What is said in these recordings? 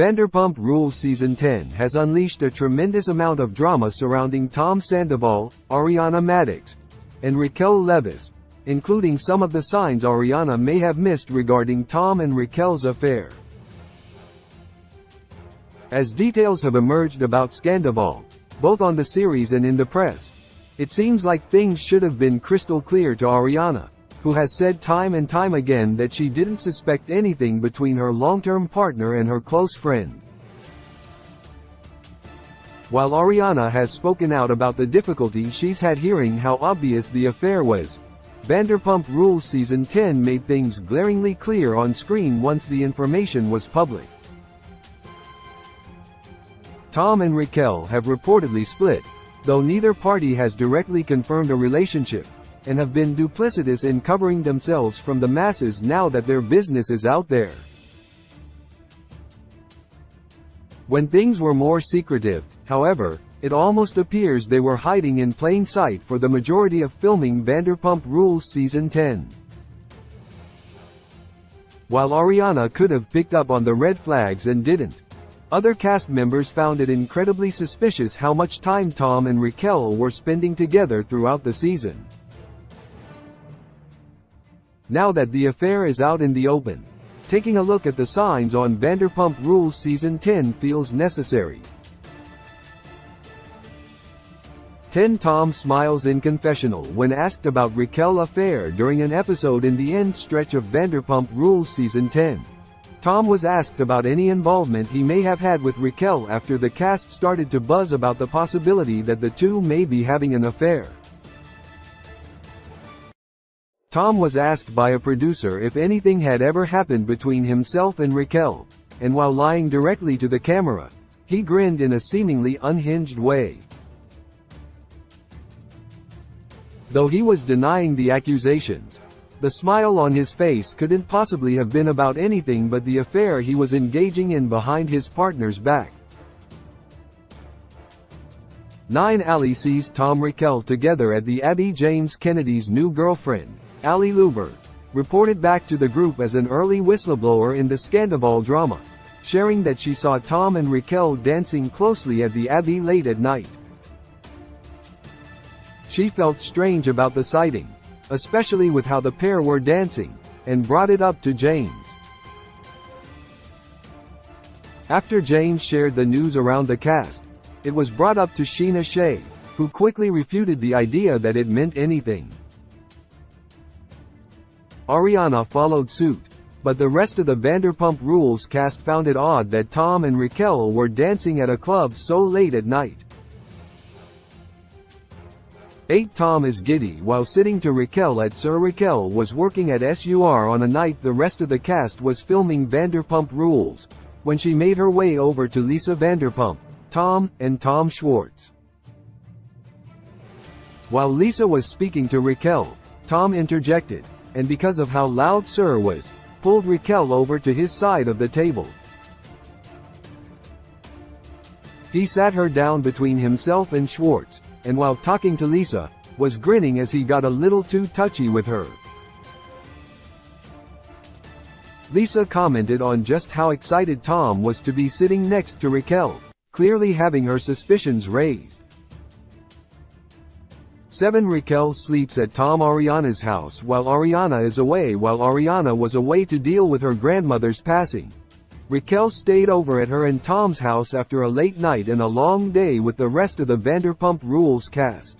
Vanderpump Rules Season 10 has unleashed a tremendous amount of drama surrounding Tom Sandoval, Ariana Madix, and Raquel Leviss, including some of the signs Ariana may have missed regarding Tom and Raquel's affair. As details have emerged about Scandoval, both on the series and in the press, it seems like things should have been crystal clear to Ariana, who has said time and time again that she didn't suspect anything between her long-term partner and her close friend. While Ariana has spoken out about the difficulty she's had hearing how obvious the affair was, Vanderpump Rules Season 10 made things glaringly clear on screen once the information was public. Tom and Raquel have reportedly split, though neither party has directly confirmed a relationship, and have been duplicitous in covering themselves from the masses now that their business is out there. When things were more secretive, however, it almost appears they were hiding in plain sight for the majority of filming Vanderpump Rules Season 10. While Ariana could have picked up on the red flags and didn't, other cast members found it incredibly suspicious how much time Tom and Raquel were spending together throughout the season. Now that the affair is out in the open, taking a look at the signs on Vanderpump Rules Season 10 feels necessary. 10 Tom smiles in confessional when asked about Raquel affair during an episode in the end stretch of Vanderpump Rules Season 10. Tom was asked about any involvement he may have had with Raquel after the cast started to buzz about the possibility that the two may be having an affair. Tom was asked by a producer if anything had ever happened between himself and Raquel, and while lying directly to the camera, he grinned in a seemingly unhinged way. Though he was denying the accusations, the smile on his face couldn't possibly have been about anything but the affair he was engaging in behind his partner's back. 9 Allie sees Tom Raquel together at the Abby James Kennedy's new girlfriend, Allie Luber, reported back to the group as an early whistleblower in the Scandoval drama, sharing that she saw Tom and Raquel dancing closely at the Abbey late at night. She felt strange about the sighting, especially with how the pair were dancing, and brought it up to James. After James shared the news around the cast, it was brought up to Sheena Shea, who quickly refuted the idea that it meant anything. Ariana followed suit, but the rest of the Vanderpump Rules cast found it odd that Tom and Raquel were dancing at a club so late at night. 8 Tom is giddy while sitting to Raquel at Sir. Raquel was working at SUR on a night the rest of the cast was filming Vanderpump Rules, when she made her way over to Lisa Vanderpump, Tom, and Tom Schwartz. While Lisa was speaking to Raquel, Tom interjected, and because of how loud Sir was, pulled Raquel over to his side of the table. He sat her down between himself and Schwartz, and while talking to Lisa, was grinning as he got a little too touchy with her. Lisa commented on just how excited Tom was to be sitting next to Raquel, clearly having her suspicions raised. 7 Raquel sleeps at Tom Ariana's house while Ariana is away. While Ariana was away to deal with her grandmother's passing, Raquel stayed over at her and Tom's house after a late night and a long day with the rest of the Vanderpump Rules cast.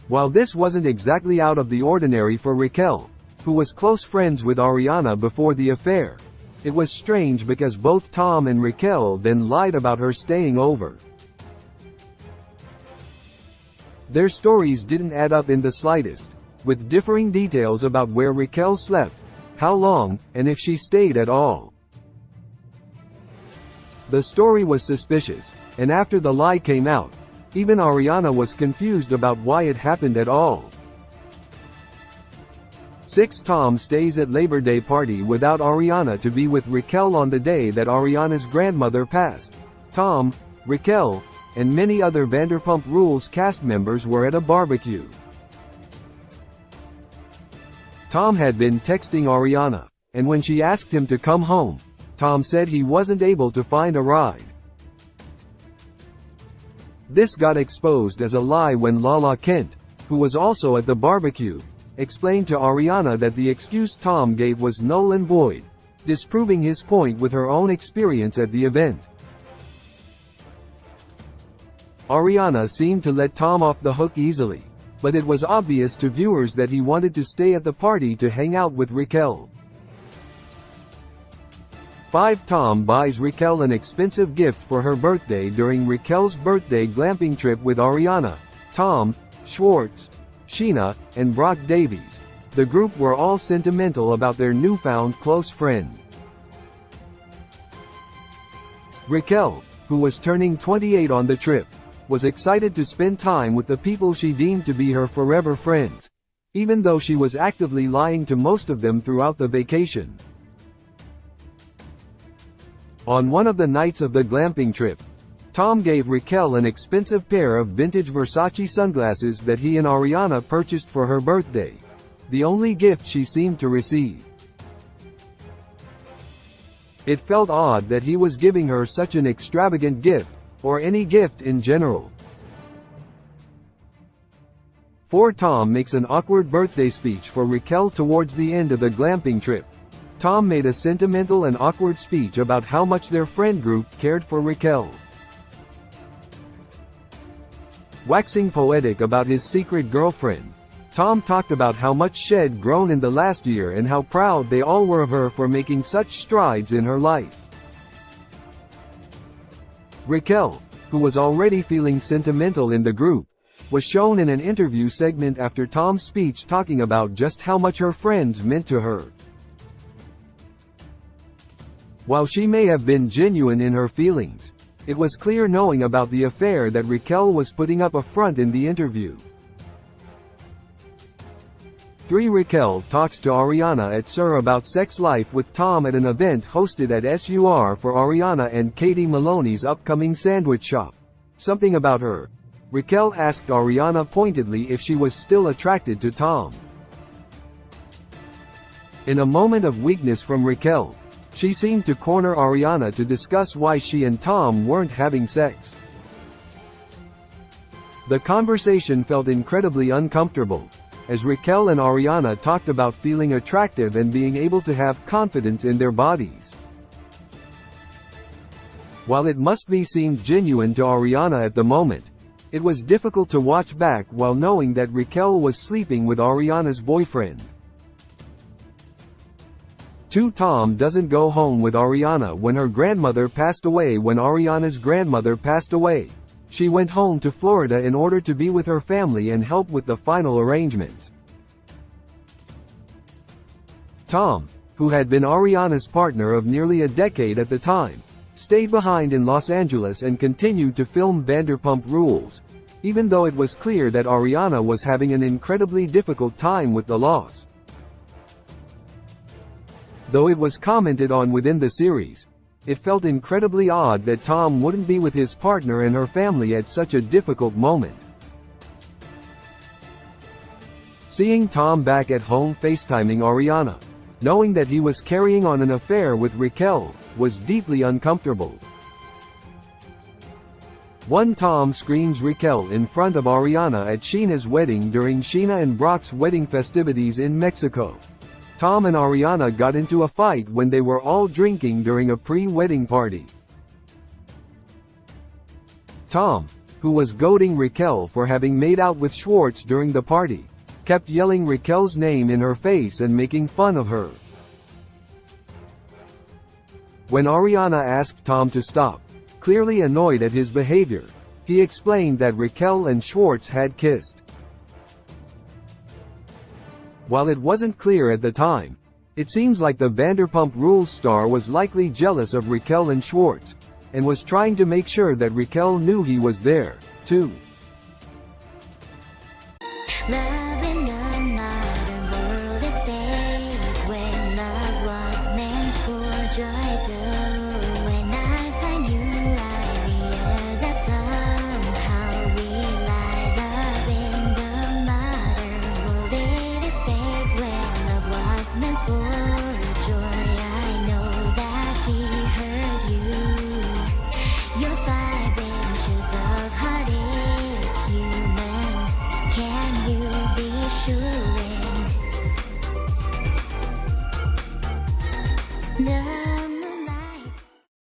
While this wasn't exactly out of the ordinary for Raquel, who was close friends with Ariana before the affair, it was strange because both Tom and Raquel then lied about her staying over. Their stories didn't add up in the slightest, with differing details about where Raquel slept, how long, and if she stayed at all. The story was suspicious, and after the lie came out, even Ariana was confused about why it happened at all. 6 Tom stays at Labor Day party without Ariana to be with Raquel on the day that Ariana's grandmother passed. Tom, Raquel, and many other Vanderpump Rules cast members were at a barbecue. Tom had been texting Ariana, and when she asked him to come home, Tom said he wasn't able to find a ride. This got exposed as a lie when Lala Kent, who was also at the barbecue, explained to Ariana that the excuse Tom gave was null and void, disproving his point with her own experience at the event. Ariana seemed to let Tom off the hook easily, but it was obvious to viewers that he wanted to stay at the party to hang out with Raquel. 5. Tom buys Raquel an expensive gift for her birthday. During Raquel's birthday glamping trip with Ariana, Tom, Schwartz, Sheena, and Brock Davies, the group were all sentimental about their newfound close friend. Raquel, who was turning 28 on the trip, was excited to spend time with the people she deemed to be her forever friends, even though she was actively lying to most of them throughout the vacation. On one of the nights of the glamping trip, Tom gave Raquel an expensive pair of vintage Versace sunglasses that he and Ariana purchased for her birthday, the only gift she seemed to receive. It felt odd that he was giving her such an extravagant gift, or any gift in general. 4. Tom makes an awkward birthday speech for Raquel towards the end of the glamping trip. Tom made a sentimental and awkward speech about how much their friend group cared for Raquel. Waxing poetic about his secret girlfriend, Tom talked about how much she'd grown in the last year and how proud they all were of her for making such strides in her life. Raquel, who was already feeling sentimental in the group, was shown in an interview segment after Tom's speech talking about just how much her friends meant to her. While she may have been genuine in her feelings, it was clear knowing about the affair that Raquel was putting up a front in the interview. 3. Raquel talks to Ariana at SUR about sex life with Tom at an event hosted at SUR for Ariana and Katie Maloney's upcoming sandwich shop. Something about her. Raquel asked Ariana pointedly if she was still attracted to Tom. In a moment of weakness from Raquel, she seemed to corner Ariana to discuss why she and Tom weren't having sex. The conversation felt incredibly uncomfortable, as Raquel and Ariana talked about feeling attractive and being able to have confidence in their bodies. While it must be seemed genuine to Ariana at the moment, it was difficult to watch back while knowing that Raquel was sleeping with Ariana's boyfriend. 2. Tom doesn't go home with Ariana when her grandmother passed away. When Ariana's grandmother passed away, she went home to Florida in order to be with her family and help with the final arrangements. Tom, who had been Ariana's partner of nearly a decade at the time, stayed behind in Los Angeles and continued to film Vanderpump Rules, even though it was clear that Ariana was having an incredibly difficult time with the loss. Though it was commented on within the series, it felt incredibly odd that Tom wouldn't be with his partner and her family at such a difficult moment. Seeing Tom back at home FaceTiming Ariana, knowing that he was carrying on an affair with Raquel, was deeply uncomfortable. 1. Tom screams Raquel in front of Ariana at Sheena's wedding. During Sheena and Brock's wedding festivities in Mexico, Tom and Ariana got into a fight when they were all drinking during a pre-wedding party. Tom, who was goading Raquel for having made out with Schwartz during the party, kept yelling Raquel's name in her face and making fun of her. When Ariana asked Tom to stop, clearly annoyed at his behavior, he explained that Raquel and Schwartz had kissed. While it wasn't clear at the time, it seems like the Vanderpump Rules star was likely jealous of Raquel and Schwartz, and was trying to make sure that Raquel knew he was there, too. Love in the modern world is fake when love was meant for joy too. When I find you, I realize that somehow we lie. Love in the modern world it is fake when love was meant for joy. I know that he 널